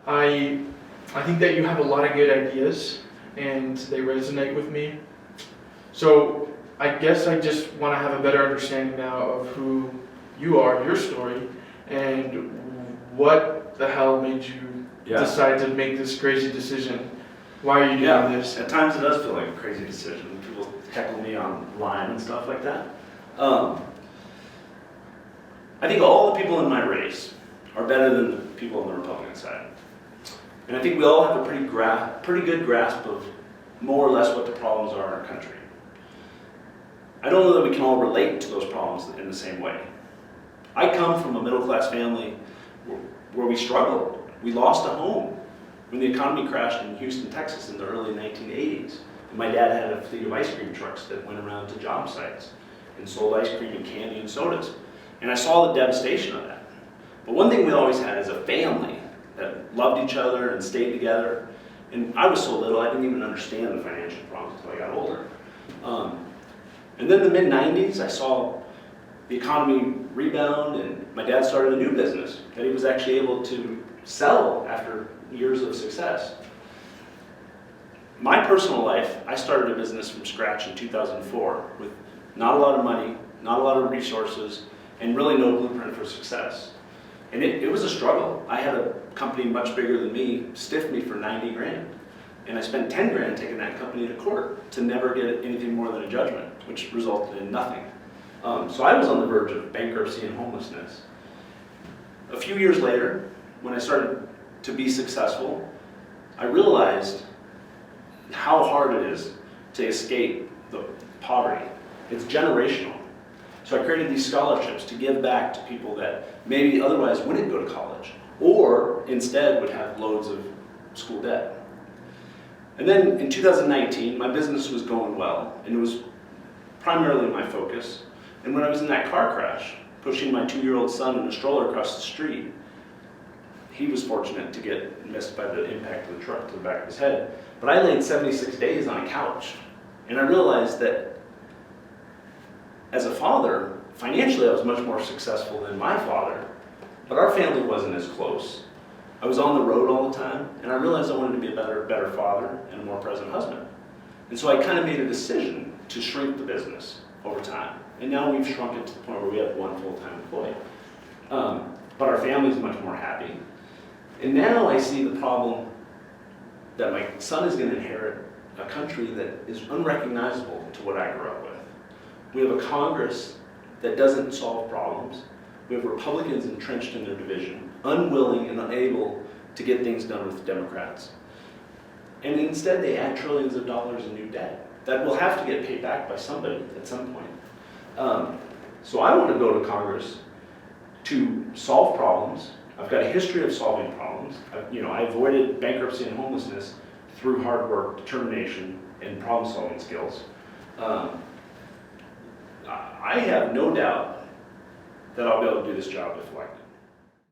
I think that you have a lot of good ideas and they resonate with me. So I guess I just want to have a better understanding now of who you are, your story, and what the hell made you decide to make this crazy decision. Why are you doing this? At times it does feel like a crazy decision. People heckle me online and stuff like that. I think all the people in my race are better than the people on the Republican side. And I think we all have a pretty good grasp of more or less what the problems are in our country. I don't know that we can all relate to those problems in the same way. I come from a middle-class family where we struggled. We lost a home when the economy crashed in Houston, Texas in the early 1980s. And my dad had a fleet of ice cream trucks that went around to job sites and sold ice cream and candy and sodas. And I saw the devastation of that. But one thing we always had is a family that loved each other and stayed together. And I was so little, I didn't even understand the financial problems until I got older. And then in the mid-90s, I saw the economy rebound, and my dad started a new business that he was actually able to sell after years of success. My personal life, I started a business from scratch in 2004 with not a lot of money, not a lot of resources, and really no blueprint for success. And it was a struggle. I had a company much bigger than me stiff me for 90 grand. And I spent 10 grand taking that company to court to never get anything more than a judgment, which resulted in nothing. So I was on the verge of bankruptcy and homelessness. A few years later, when I started to be successful, I realized how hard it is to escape the poverty. It's generational. So I created these scholarships to give back to people that maybe otherwise wouldn't go to college, or instead would have loads of school debt. And then in 2019, my business was going well, and it was primarily my focus. And when I was in that car crash, pushing my 2-year-old son in a stroller across the street, he was fortunate to get missed by the impact of the truck to the back of his head. But I laid 76 days on a couch, and I realized that as a father, financially I was much more successful than my father, but our family wasn't as close. I was on the road all the time, and I realized I wanted to be a better father and a more present husband. And so I kind of made a decision to shrink the business over time. And now we've shrunk it to the point where we have one full-time employee. But our family's much more happy. And now I see the problem that my son is going to inherit a country that is unrecognizable to what I grew up with. We have a Congress that doesn't solve problems. We have Republicans entrenched in their division, unwilling and unable to get things done with Democrats. And instead they add trillions of dollars in new debt that will have to get paid back by somebody at some point. So I want to go to Congress to solve problems. I've got a history of solving problems. I avoided bankruptcy and homelessness through hard work, determination, and problem-solving skills. I have no doubt that I'll be able to do this job if elected.